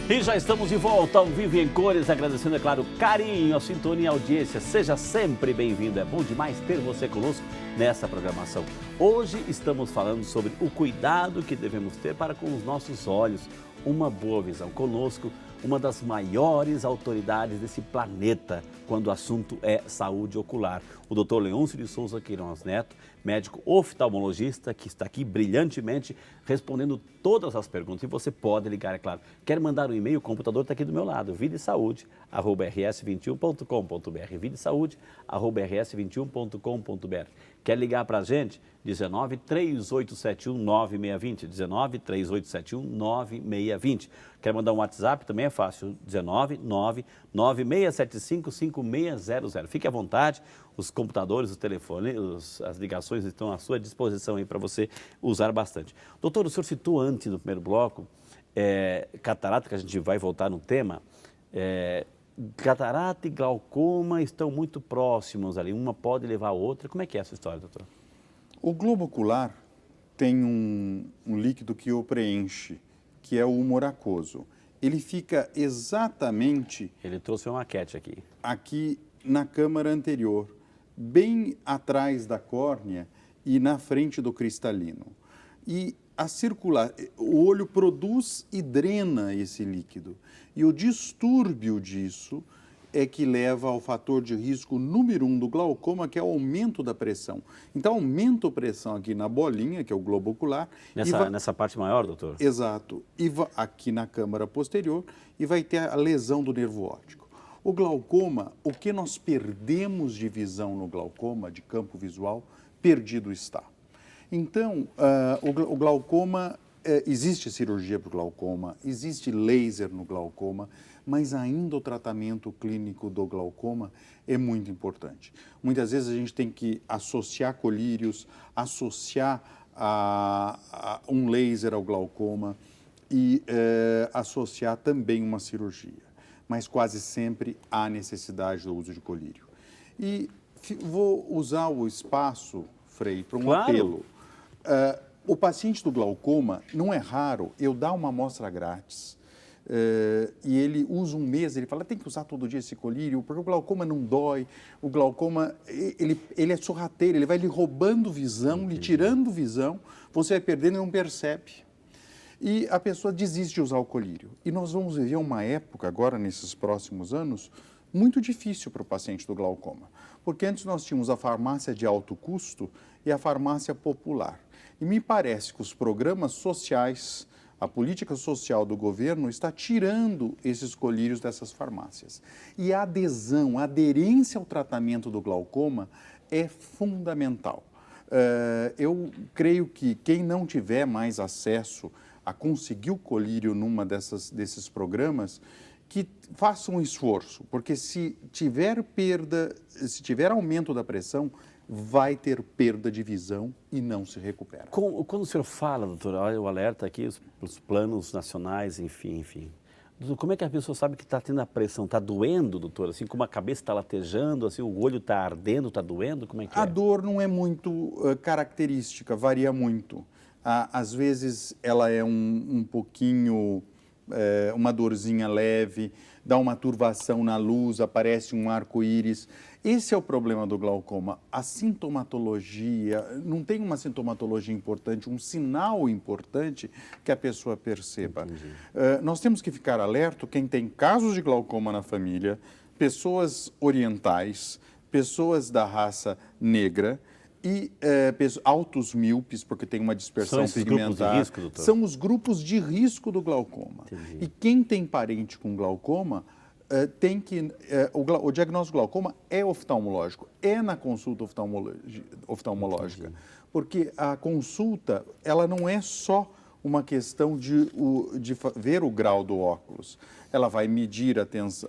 E já estamos de volta ao vivo e em cores, agradecendo, é claro, carinho, a sintonia e a audiência. Seja sempre bem-vindo, é bom demais ter você conosco nessa programação. Hoje estamos falando sobre o cuidado que devemos ter para com os nossos olhos, uma boa visão. Conosco, uma das maiores autoridades desse planeta quando o assunto é saúde ocular. O Dr. Leôncio de Souza Queiroz Neto, médico oftalmologista, que está aqui brilhantemente respondendo todas as perguntas. E você pode ligar, é claro. Quer mandar um e-mail? O computador está aqui do meu lado, videsaude@rs21.com.br, videsaude@rs21.com.br. Quer ligar para a gente? 19 3871 9620, 19 3871 9620. Quer mandar um WhatsApp? Também é fácil, 19 9675 5600. Fique à vontade, os computadores, os telefones, as ligações estão à sua disposição aí para você usar bastante. Doutor, o senhor citou antes no primeiro bloco, catarata, que a gente vai voltar no tema, catarata e glaucoma estão muito próximos ali, uma pode levar a outra. Como é que é essa história, doutor? O globo ocular tem um líquido que o preenche, que é o humor aquoso. Ele fica exatamente... Ele trouxe uma maquete aqui. Aqui na câmara anterior, bem atrás da córnea e na frente do cristalino. E o olho produz e drena esse líquido. E o distúrbio disso é que leva ao fator de risco número 1 do glaucoma, que é o aumento da pressão. Então, aumenta a pressão aqui na bolinha, que é o globo ocular. Nessa parte maior, doutor? Exato. E aqui na câmara posterior, e vai ter a lesão do nervo óptico. O glaucoma, o que nós perdemos de visão no glaucoma, de campo visual, perdido está. Então, o glaucoma, existe cirurgia para o glaucoma, existe laser no glaucoma, mas ainda o tratamento clínico do glaucoma é muito importante. Muitas vezes a gente tem que associar colírios, associar um laser ao glaucoma e associar também uma cirurgia. Mas quase sempre há necessidade do uso de colírio. E vou usar o espaço, Frei, para um apelo. O paciente do glaucoma, não é raro eu dar uma amostra grátis e ele usa um mês, ele fala, tem que usar todo dia esse colírio, porque o glaucoma não dói, o glaucoma, ele é sorrateiro, ele vai lhe roubando visão, lhe tirando visão, você vai perdendo e não percebe. E a pessoa desiste de usar o colírio. E nós vamos viver uma época agora, nesses próximos anos, muito difícil para o paciente do glaucoma. Porque antes nós tínhamos a farmácia de alto custo e a farmácia popular. E me parece que os programas sociais, a política social do governo está tirando esses colírios dessas farmácias. E a adesão, a aderência ao tratamento do glaucoma é fundamental. Eu creio que quem não tiver mais acesso a conseguir o colírio numa desses programas, que faça um esforço, porque se tiver perda, se tiver aumento da pressão, vai ter perda de visão e não se recupera. Quando o senhor fala, doutor, olha o alerta aqui, os planos nacionais, enfim. Doutor, como é que a pessoa sabe que está tendo a pressão? Está doendo, doutor? Assim, como a cabeça está latejando, assim, o olho está ardendo, está doendo? Como é que é? A dor não é muito característica, varia muito. Às vezes ela é um pouquinho, uma dorzinha leve, dá uma turvação na luz, aparece um arco-íris. Esse é o problema do glaucoma. A sintomatologia, não tem uma sintomatologia importante, um sinal importante que a pessoa perceba. Nós temos que ficar alerta, quem tem casos de glaucoma na família, pessoas orientais, pessoas da raça negra, e altos míopes, porque tem uma dispersão pigmentar. Grupos de risco, doutor? São os grupos de risco do glaucoma. Entendi. E quem tem parente com glaucoma, tem que... o diagnóstico do glaucoma é oftalmológico, é na consulta oftalmológica. Entendi. Porque a consulta, ela não é só uma questão de ver o grau do óculos. Ela vai medir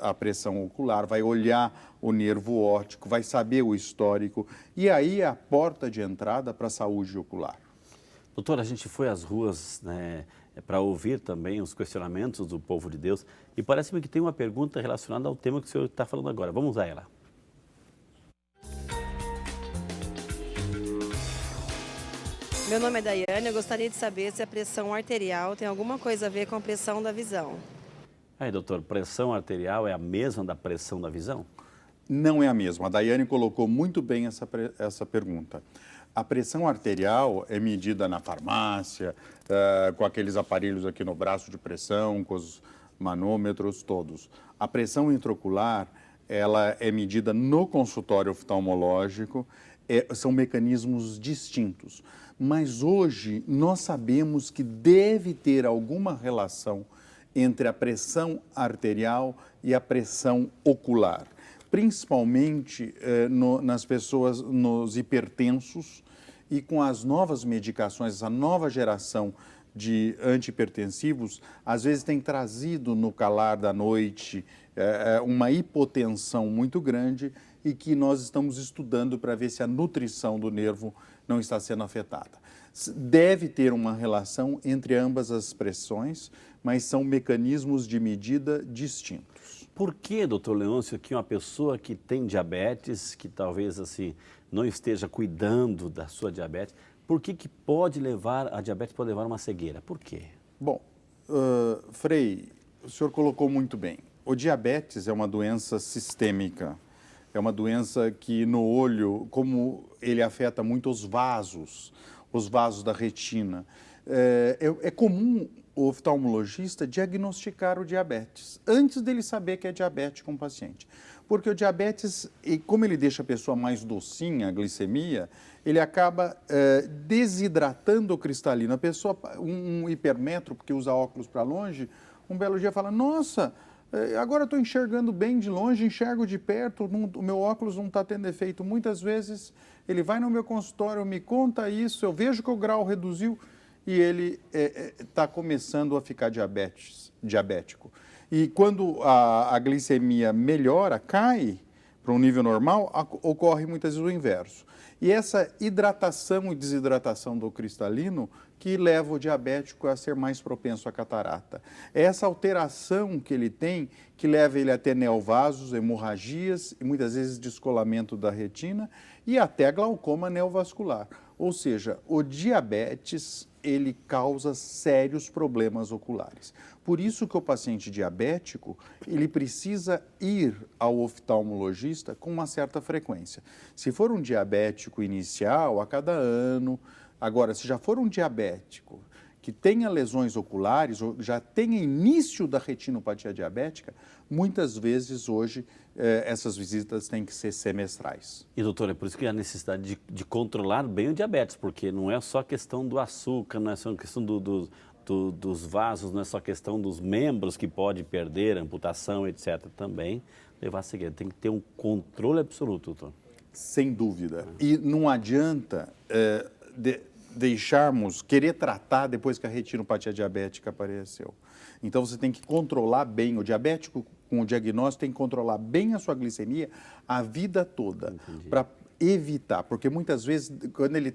a pressão ocular, vai olhar o nervo óptico, vai saber o histórico, e aí é a porta de entrada para a saúde ocular. Doutor, a gente foi às ruas, né, para ouvir também os questionamentos do povo de Deus, e parece-me que tem uma pergunta relacionada ao tema que o senhor está falando agora. Vamos a ela. Meu nome é Daiane, eu gostaria de saber se a pressão arterial tem alguma coisa a ver com a pressão da visão. Aí, doutor, pressão arterial é a mesma da pressão da visão? Não é a mesma. A Daiane colocou muito bem essa pergunta. A pressão arterial é medida na farmácia, com aqueles aparelhos aqui no braço de pressão, com os manômetros todos. A pressão intraocular, ela é medida no consultório oftalmológico, são mecanismos distintos. Mas hoje nós sabemos que deve ter alguma relação entre a pressão arterial e a pressão ocular, principalmente nas pessoas, nos hipertensos, e com as novas medicações, essa nova geração de antihipertensivos, às vezes tem trazido no calar da noite uma hipotensão muito grande e que nós estamos estudando para ver se a nutrição do nervo não está sendo afetada. Deve ter uma relação entre ambas as pressões, mas são mecanismos de medida distintos. Por que, doutor Leôncio, que uma pessoa que tem diabetes, que talvez assim não esteja cuidando da sua diabetes, por que pode levar, a diabetes pode levar a uma cegueira? Por quê? Bom, Frei, o senhor colocou muito bem. O diabetes é uma doença sistêmica. É uma doença que no olho, como ele afeta muito os vasos da retina, é comum o oftalmologista diagnosticar o diabetes antes dele saber que é diabético um paciente. Porque o diabetes, como ele deixa a pessoa mais docinha, a glicemia, ele acaba desidratando o cristalino. A pessoa, um hipermetro, porque usa óculos para longe, um belo dia fala, nossa, agora estou enxergando bem de longe, enxergo de perto, o meu óculos não está tendo efeito. Muitas vezes ele vai no meu consultório, me conta isso, eu vejo que o grau reduziu e ele está começando a ficar diabético. E quando a glicemia melhora, cai para um nível normal, ocorre muitas vezes o inverso. E essa hidratação e desidratação do cristalino que leva o diabético a ser mais propenso à catarata. É essa alteração que ele tem que leva ele a ter neovasos, hemorragias e muitas vezes descolamento da retina e até glaucoma neovascular. Ou seja, o diabetes, ele causa sérios problemas oculares. Por isso que o paciente diabético, ele precisa ir ao oftalmologista com uma certa frequência. Se for um diabético inicial, a cada ano. Agora, se já for um diabético que tenha lesões oculares ou já tenha início da retinopatia diabética, muitas vezes hoje essas visitas têm que ser semestrais. E doutor, é por isso que há necessidade de controlar bem o diabetes, porque não é só questão do açúcar, não é só questão dos vasos, não é só questão dos membros que pode perder, amputação, etc. Também levar a cegueira. Tem que ter um controle absoluto, doutor. Sem dúvida. E não adianta deixarmos, querer tratar depois que a retinopatia diabética apareceu. Então, você tem que controlar bem. O diabético, com o diagnóstico, tem que controlar bem a sua glicemia a vida toda, para evitar, porque muitas vezes, quando ele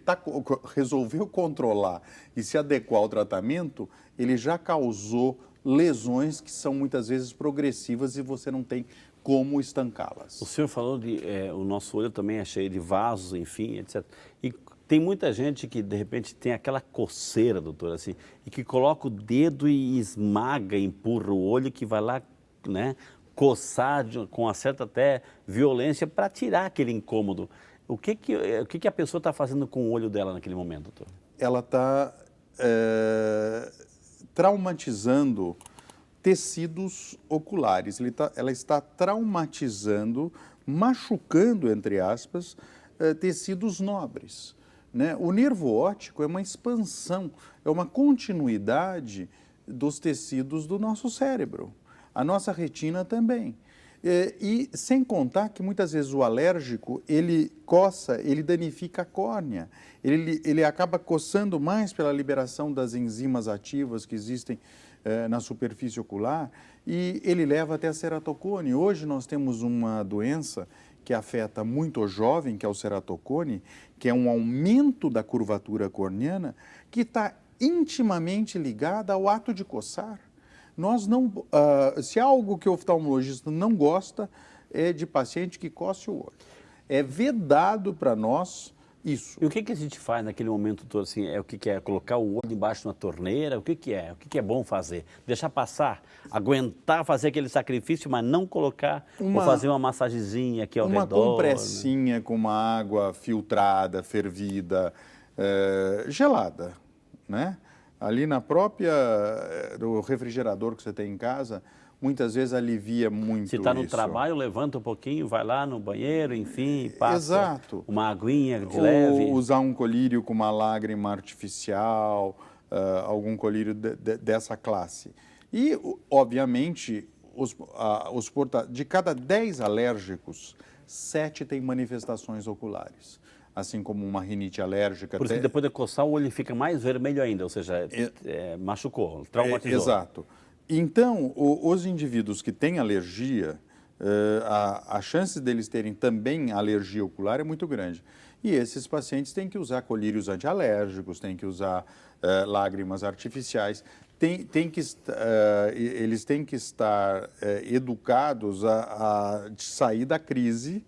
resolveu controlar e se adequar ao tratamento, ele já causou lesões que são muitas vezes progressivas e você não tem como estancá-las. O senhor falou de o nosso olho também é cheio de vasos, enfim, etc. E tem muita gente que, de repente, tem aquela coceira, doutor, assim, e que coloca o dedo e esmaga, empurra o olho, que vai lá, né, coçar com uma certa até violência para tirar aquele incômodo. O que a pessoa está fazendo com o olho dela naquele momento, doutor? Ela está traumatizando tecidos oculares. Ela está traumatizando, machucando, entre aspas, tecidos nobres. Né? O nervo óptico é uma expansão, é uma continuidade dos tecidos do nosso cérebro. A nossa retina também. E sem contar que muitas vezes o alérgico, ele coça, ele danifica a córnea. Ele acaba coçando mais pela liberação das enzimas ativas que existem na superfície ocular e ele leva até a ceratocone. Hoje nós temos uma doença que afeta muito o jovem, que é o ceratocone, que é um aumento da curvatura corneana, que está intimamente ligada ao ato de coçar. Nós não, se há algo que o oftalmologista não gosta, é de paciente que coce o olho. É vedado para nós Isso. E o que a gente faz naquele momento todo, assim, o que é? Colocar o olho embaixo de uma torneira? O que é? O que é bom fazer? Deixar passar? Aguentar fazer aquele sacrifício, mas não colocar? Ou fazer uma massagenzinha aqui ao redor? Uma compressinha com uma água filtrada, fervida, gelada, né? Ali na própria, do refrigerador que você tem em casa, muitas vezes alivia muito isso. Se está no trabalho, levanta um pouquinho, vai lá no banheiro, enfim, passa Exato. uma aguinha de leve. Ou usar um colírio com uma lágrima artificial, algum colírio dessa classe. E, obviamente, de cada 10 alérgicos, 7 têm manifestações oculares. Assim como uma rinite alérgica. Por isso que depois de coçar o olho fica mais vermelho ainda, ou seja, machucou, traumatizou. Exato. Então, os indivíduos que têm alergia, a chance deles terem também alergia ocular é muito grande. E esses pacientes têm que usar colírios antialérgicos, têm que usar lágrimas artificiais, eles têm que estar educados a sair da crise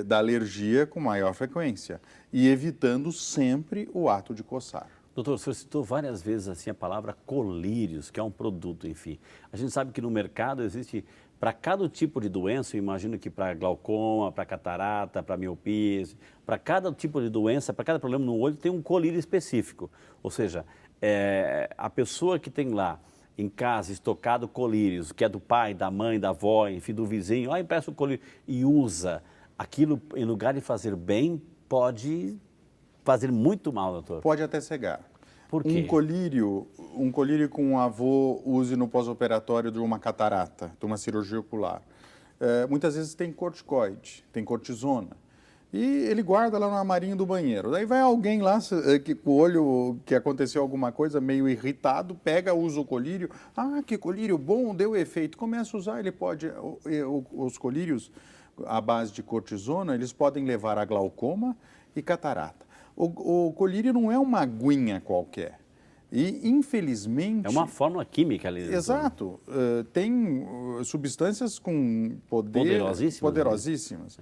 da alergia com maior frequência e evitando sempre o ato de coçar. Doutor, o senhor citou várias vezes assim a palavra colírios, que é um produto, enfim. A gente sabe que no mercado existe, para cada tipo de doença, eu imagino que para glaucoma, para catarata, para miopia, para cada tipo de doença, para cada problema no olho, tem um colírio específico. Ou seja, a pessoa que tem lá em casa estocado colírios, que é do pai, da mãe, da avó, enfim, do vizinho, empresta o colírio e usa aquilo, em lugar de fazer bem, pode fazer muito mal, doutor. Pode até cegar. Por quê? Um colírio que um avô use no pós-operatório de uma catarata, de uma cirurgia ocular. Muitas vezes tem corticoide, tem cortisona. E ele guarda lá no armarinho do banheiro. Daí vai alguém lá, com o olho, que aconteceu alguma coisa, meio irritado, pega, usa o colírio. Ah, que colírio bom, deu efeito. Começa a usar, ele pode... Os colírios à base de cortisona, eles podem levar a glaucoma e catarata. O colírio não é uma aguinha qualquer. E, infelizmente... É uma fórmula química ali. Exato. Tem substâncias com poder... Poderosíssimas.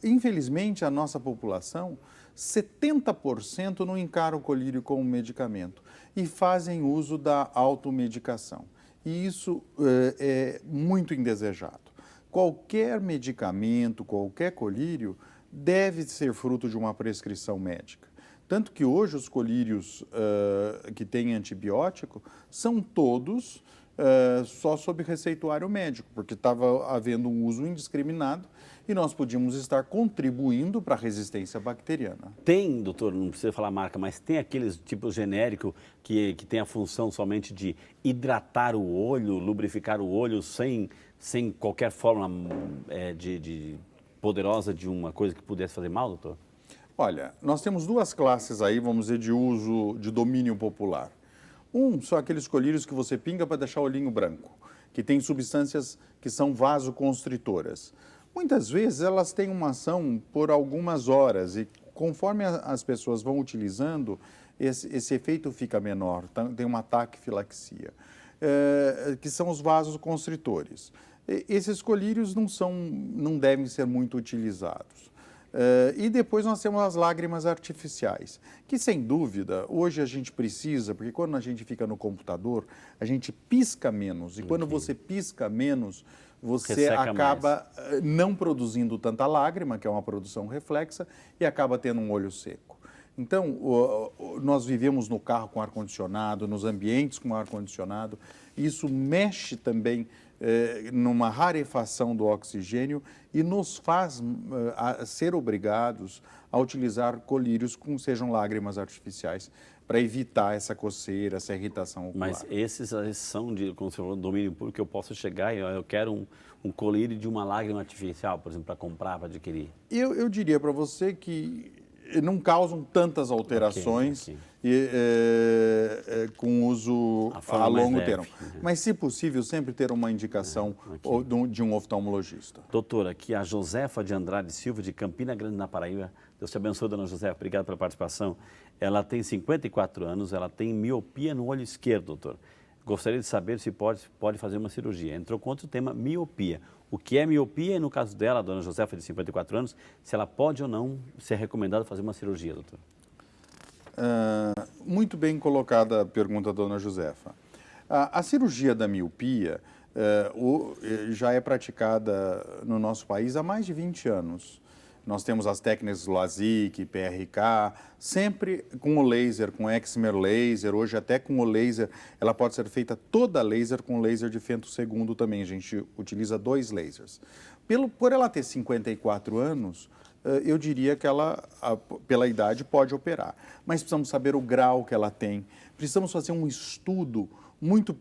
Infelizmente, a nossa população, 70% não encara o colírio como medicamento e fazem uso da automedicação. E isso é muito indesejado. Qualquer medicamento, qualquer colírio, deve ser fruto de uma prescrição médica. Tanto que hoje os colírios que têm antibiótico são todos só sob receituário médico, porque estava havendo um uso indiscriminado e nós podíamos estar contribuindo para a resistência bacteriana. Tem, doutor, não precisa falar marca, mas tem aqueles tipos genéricos que tem a função somente de hidratar o olho, lubrificar o olho sem qualquer forma poderosa de uma coisa que pudesse fazer mal, doutor? Olha, nós temos duas classes aí, vamos dizer, de uso, de domínio popular. São aqueles colírios que você pinga para deixar o olhinho branco, que tem substâncias que são vasoconstritoras. Muitas vezes elas têm uma ação por algumas horas e conforme as pessoas vão utilizando, esse efeito fica menor, tem uma taquifilaxia, que são os vasoconstritores. Esses colírios não devem ser muito utilizados. E depois nós temos as lágrimas artificiais, que sem dúvida, hoje a gente precisa, porque quando a gente fica no computador, a gente pisca menos. E quando você pisca menos, você resseca acaba não produzindo tanta lágrima, que é uma produção reflexa, e acaba tendo um olho seco. Então, nós vivemos no carro com ar-condicionado, nos ambientes com ar-condicionado, isso mexe também numa rarefação do oxigênio e nos faz ser obrigados a utilizar colírios que sejam lágrimas artificiais para evitar essa coceira, essa irritação ocular. Mas esses são, como você falou, domínio público, eu posso chegar e eu quero um colírio de uma lágrima artificial, por exemplo, para comprar, para adquirir? Eu diria para você que não causam tantas alterações com uso a longo termo. Mas, se possível, sempre ter uma indicação de um oftalmologista. Doutora, aqui a Josefa de Andrade Silva, de Campina Grande, na Paraíba. Deus te abençoe, dona Josefa. Obrigado pela participação. Ela tem 54 anos, ela tem miopia no olho esquerdo, doutor. Gostaria de saber se pode fazer uma cirurgia. Entrou contra o tema miopia. o que é miopia e, no caso dela, a dona Josefa, de 54 anos, se ela pode ou não ser recomendado fazer uma cirurgia, doutor. Muito bem colocada a pergunta, dona Josefa. A cirurgia da miopia já é praticada no nosso país há mais de 20 anos. Nós temos as técnicas LASIK, PRK, sempre com o laser, com excimer laser, hoje até com o laser, ela pode ser feita toda laser com laser de femtosegundo também, a gente utiliza 2 lasers. Por ela ter 54 anos, eu diria que ela, pela idade, pode operar. Mas precisamos saber o grau que ela tem, precisamos fazer um estudo muito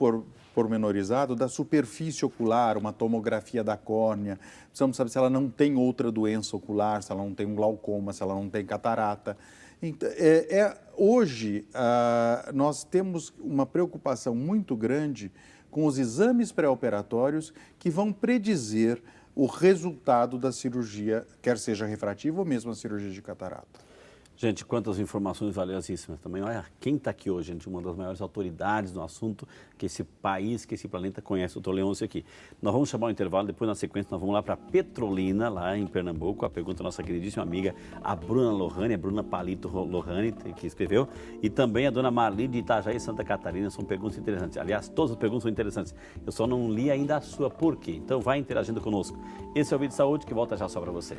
pormenorizado da superfície ocular, uma tomografia da córnea, precisamos saber se ela não tem outra doença ocular, se ela não tem um glaucoma, se ela não tem catarata. Então, hoje, nós temos uma preocupação muito grande com os exames pré-operatórios que vão predizer o resultado da cirurgia, quer seja refrativa ou mesmo a cirurgia de catarata. Gente, quantas informações valiosíssimas também. Olha, quem está aqui hoje, gente, uma das maiores autoridades no assunto que esse país, que esse planeta conhece, o Dr. Leôncio aqui. Nós vamos chamar o intervalo, depois na sequência nós vamos lá para Petrolina, lá em Pernambuco, a pergunta da nossa queridíssima amiga, a Bruna Lohane, a Bruna Palito Lohane, que escreveu, e também a dona Marli de Itajaí, Santa Catarina, são perguntas interessantes. Aliás, todas as perguntas são interessantes. Eu só não li ainda a sua, por quê? Então vai interagindo conosco. Esse é o Vídeo de Saúde, que volta já só para você.